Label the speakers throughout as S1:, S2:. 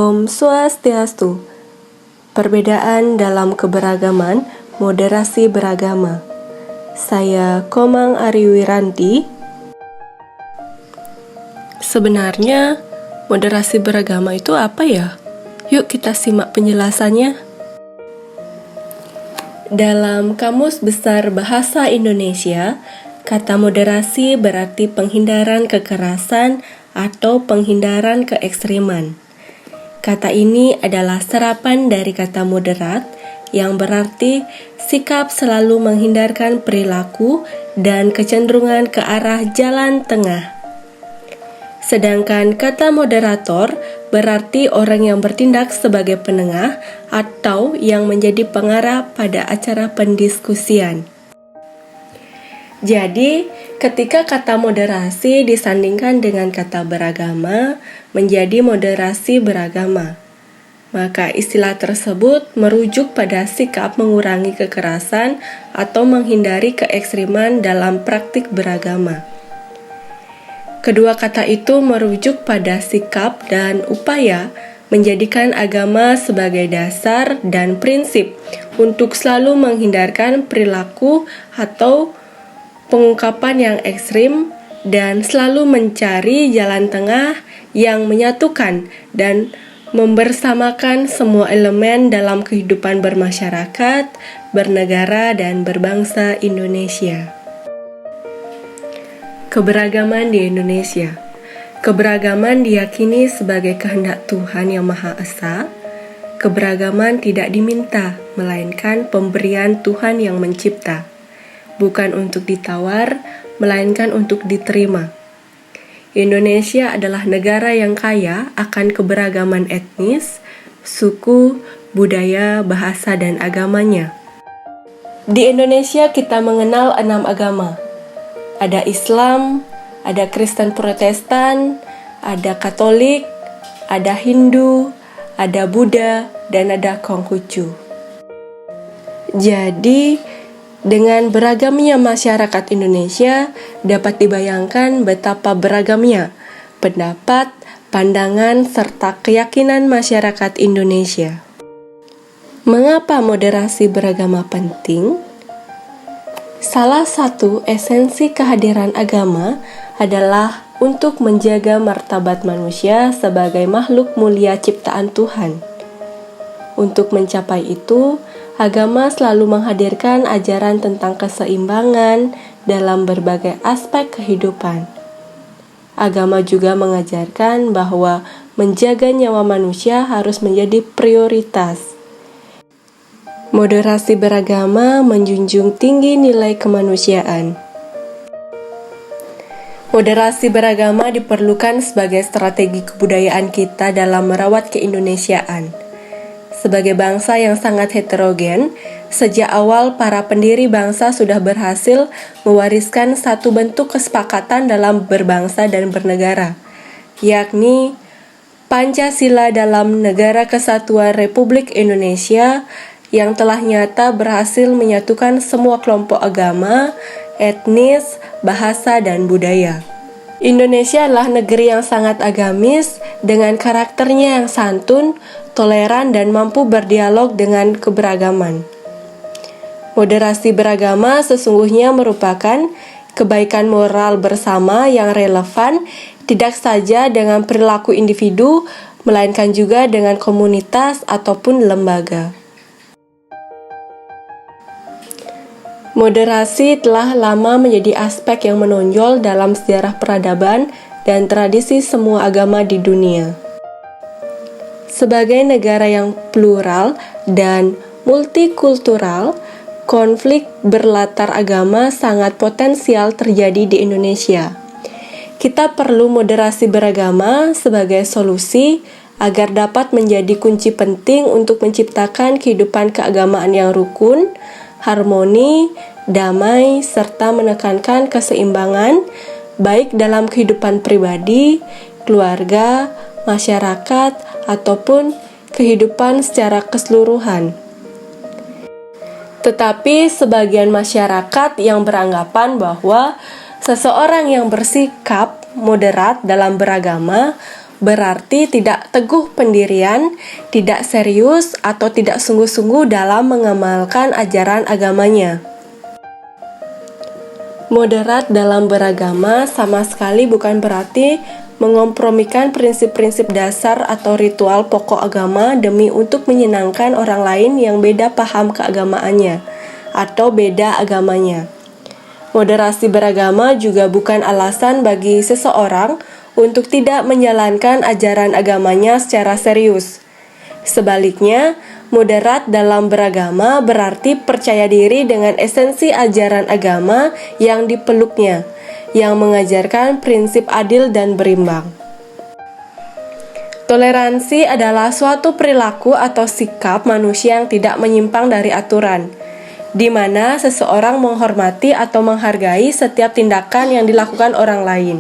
S1: Om Swastiastu. Perbedaan dalam keberagaman, moderasi beragama. Saya Komang Ariwiranti. Sebenarnya, moderasi beragama itu apa ya? Yuk kita simak penjelasannya. Dalam Kamus Besar Bahasa Indonesia, kata moderasi berarti penghindaran kekerasan atau penghindaran keekstriman. Kata ini adalah serapan dari kata moderat yang berarti sikap selalu menghindarkan perilaku dan kecenderungan ke arah jalan tengah. Sedangkan kata moderator berarti orang yang bertindak sebagai penengah atau yang menjadi pengarah pada acara pendiskusian. Jadi, ketika kata moderasi disandingkan dengan kata beragama, menjadi moderasi beragama. Maka istilah tersebut merujuk pada sikap mengurangi kekerasan atau menghindari keekstriman dalam praktik beragama. Kedua kata itu merujuk pada sikap dan upaya menjadikan agama sebagai dasar dan prinsip untuk selalu menghindarkan perilaku atau pengungkapan yang ekstrim dan selalu mencari jalan tengah yang menyatukan dan membersamakan semua elemen dalam kehidupan bermasyarakat, bernegara, dan berbangsa Indonesia. Keberagaman di Indonesia. Keberagaman diyakini sebagai kehendak Tuhan Yang Maha Esa. Keberagaman tidak diminta, melainkan pemberian Tuhan yang mencipta. Bukan untuk ditawar, melainkan untuk diterima. Indonesia adalah negara yang kaya akan keberagaman etnis, suku, budaya, bahasa, dan agamanya. Di Indonesia kita mengenal 6 agama. Ada Islam, ada Kristen Protestan, ada Katolik, ada Hindu, ada Buddha, dan ada Konghucu. Jadi, dengan beragamnya masyarakat Indonesia, dapat dibayangkan betapa beragamnya pendapat, pandangan, serta keyakinan masyarakat Indonesia. Mengapa moderasi beragama penting? Salah satu esensi kehadiran agama adalah untuk menjaga martabat manusia sebagai makhluk mulia ciptaan Tuhan. Untuk mencapai itu, agama selalu menghadirkan ajaran tentang keseimbangan dalam berbagai aspek kehidupan. Agama juga mengajarkan bahwa menjaga nyawa manusia harus menjadi prioritas. Moderasi beragama menjunjung tinggi nilai kemanusiaan. Moderasi beragama diperlukan sebagai strategi kebudayaan kita dalam merawat keindonesiaan. Sebagai bangsa yang sangat heterogen, sejak awal para pendiri bangsa sudah berhasil mewariskan satu bentuk kesepakatan dalam berbangsa dan bernegara, yakni Pancasila dalam Negara Kesatuan Republik Indonesia yang telah nyata berhasil menyatukan semua kelompok agama, etnis, bahasa, dan budaya. Indonesia adalah negeri yang sangat agamis dengan karakternya yang santun, toleran, dan mampu berdialog dengan keberagaman. Moderasi beragama sesungguhnya merupakan kebaikan moral bersama yang relevan tidak saja dengan perilaku individu, melainkan juga dengan komunitas ataupun lembaga. Moderasi telah lama menjadi aspek yang menonjol dalam sejarah peradaban dan tradisi semua agama di dunia. Sebagai negara yang plural dan multikultural, konflik berlatar agama sangat potensial terjadi di Indonesia. Kita perlu moderasi beragama sebagai solusi agar dapat menjadi kunci penting untuk menciptakan kehidupan keagamaan yang rukun, harmoni, damai, serta menekankan keseimbangan baik dalam kehidupan pribadi, keluarga, masyarakat, ataupun kehidupan secara keseluruhan. Tetapi sebagian masyarakat yang beranggapan bahwa seseorang yang bersikap moderat dalam beragama berarti tidak teguh pendirian, tidak serius, atau tidak sungguh-sungguh dalam mengamalkan ajaran agamanya. Moderat dalam beragama sama sekali bukan berarti mengompromikan prinsip-prinsip dasar atau ritual pokok agama demi untuk menyenangkan orang lain yang beda paham keagamaannya atau beda agamanya. Moderasi beragama juga bukan alasan bagi seseorang untuk tidak menjalankan ajaran agamanya secara serius. Sebaliknya, moderat dalam beragama berarti percaya diri dengan esensi ajaran agama yang dipeluknya, yang mengajarkan prinsip adil dan berimbang. Toleransi adalah suatu perilaku atau sikap manusia yang tidak menyimpang dari aturan, di mana seseorang menghormati atau menghargai setiap tindakan yang dilakukan orang lain.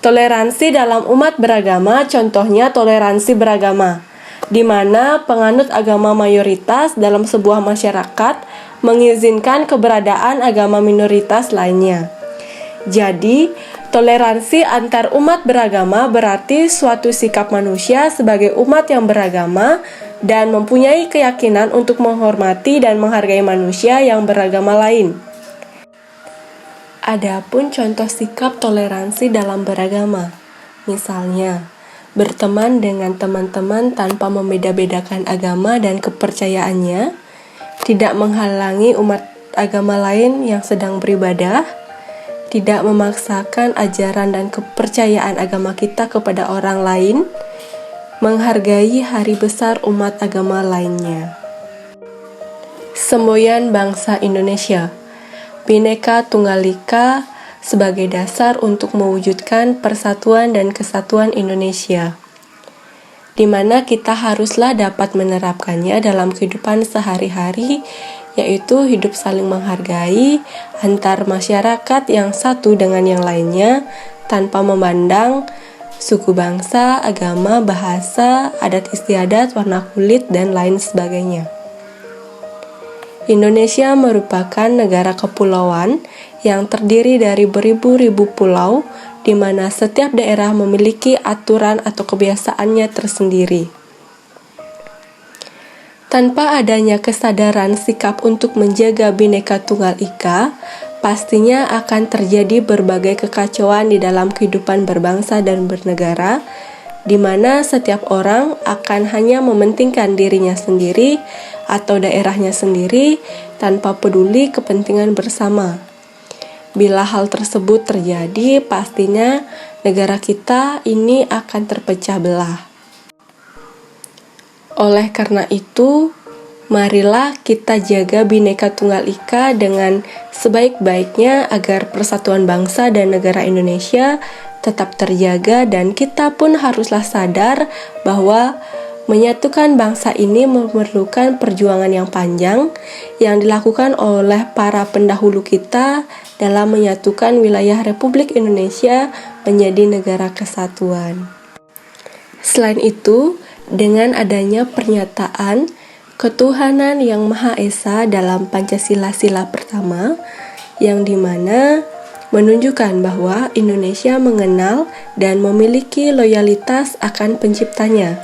S1: Toleransi dalam umat beragama, contohnya toleransi beragama, di mana penganut agama mayoritas dalam sebuah masyarakat mengizinkan keberadaan agama minoritas lainnya. Jadi, toleransi antar umat beragama berarti suatu sikap manusia sebagai umat yang beragama dan mempunyai keyakinan untuk menghormati dan menghargai manusia yang beragama lain. Adapun contoh sikap toleransi dalam beragama, misalnya berteman dengan teman-teman tanpa membeda-bedakan agama dan kepercayaannya, tidak menghalangi umat agama lain yang sedang beribadah, tidak memaksakan ajaran dan kepercayaan agama kita kepada orang lain, menghargai hari besar umat agama lainnya. Semboyan bangsa Indonesia, Bhinneka Tunggal Ika sebagai dasar untuk mewujudkan persatuan dan kesatuan Indonesia, di mana kita haruslah dapat menerapkannya dalam kehidupan sehari-hari, yaitu hidup saling menghargai antar masyarakat yang satu dengan yang lainnya tanpa memandang suku bangsa, agama, bahasa, adat istiadat, warna kulit, dan lain sebagainya. Indonesia merupakan negara kepulauan yang terdiri dari beribu-ribu pulau, di mana setiap daerah memiliki aturan atau kebiasaannya tersendiri. Tanpa adanya kesadaran sikap untuk menjaga Bhinneka Tunggal Ika, pastinya akan terjadi berbagai kekacauan di dalam kehidupan berbangsa dan bernegara, di mana setiap orang akan hanya mementingkan dirinya sendiri atau daerahnya sendiri tanpa peduli kepentingan bersama. Bila hal tersebut terjadi, pastinya negara kita ini akan terpecah belah. Oleh karena itu, marilah kita jaga Bhinneka Tunggal Ika dengan sebaik-baiknya agar persatuan bangsa dan negara Indonesia tetap terjaga, dan kita pun haruslah sadar bahwa menyatukan bangsa ini memerlukan perjuangan yang panjang yang dilakukan oleh para pendahulu kita dalam menyatukan wilayah Republik Indonesia menjadi negara kesatuan. Selain itu, dengan adanya pernyataan ketuhanan yang Maha Esa dalam Pancasila pertama, yang dimana menunjukkan bahwa Indonesia mengenal dan memiliki loyalitas akan penciptanya,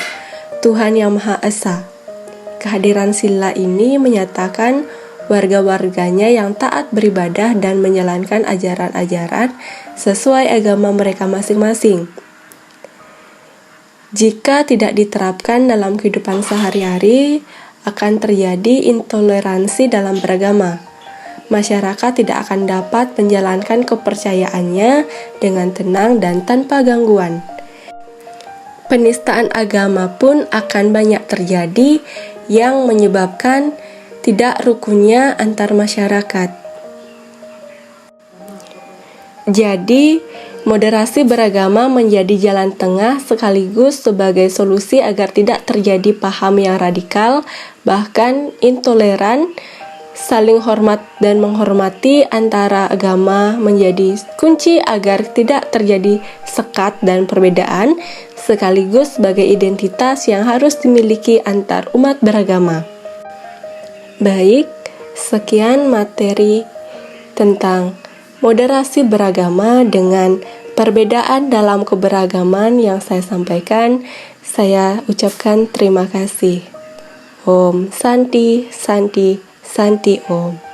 S1: Tuhan yang Maha Esa. Kehadiran sila ini menyatakan warga-warganya yang taat beribadah dan menjalankan ajaran-ajaran sesuai agama mereka masing-masing. Jika tidak diterapkan dalam kehidupan sehari-hari, akan terjadi intoleransi dalam beragama. Masyarakat tidak akan dapat menjalankan kepercayaannya dengan tenang dan tanpa gangguan. Penistaan agama pun akan banyak terjadi yang menyebabkan tidak rukunnya antar masyarakat. Jadi, moderasi beragama menjadi jalan tengah sekaligus sebagai solusi agar tidak terjadi paham yang radikal, bahkan intoleran. Saling hormat dan menghormati antara agama menjadi kunci agar tidak terjadi sekat dan perbedaan, sekaligus sebagai identitas yang harus dimiliki antar umat beragama. Baik, sekian materi tentang moderasi beragama dengan perbedaan dalam keberagaman yang saya sampaikan, saya ucapkan terima kasih. Om Santi, Santi, Santi Om.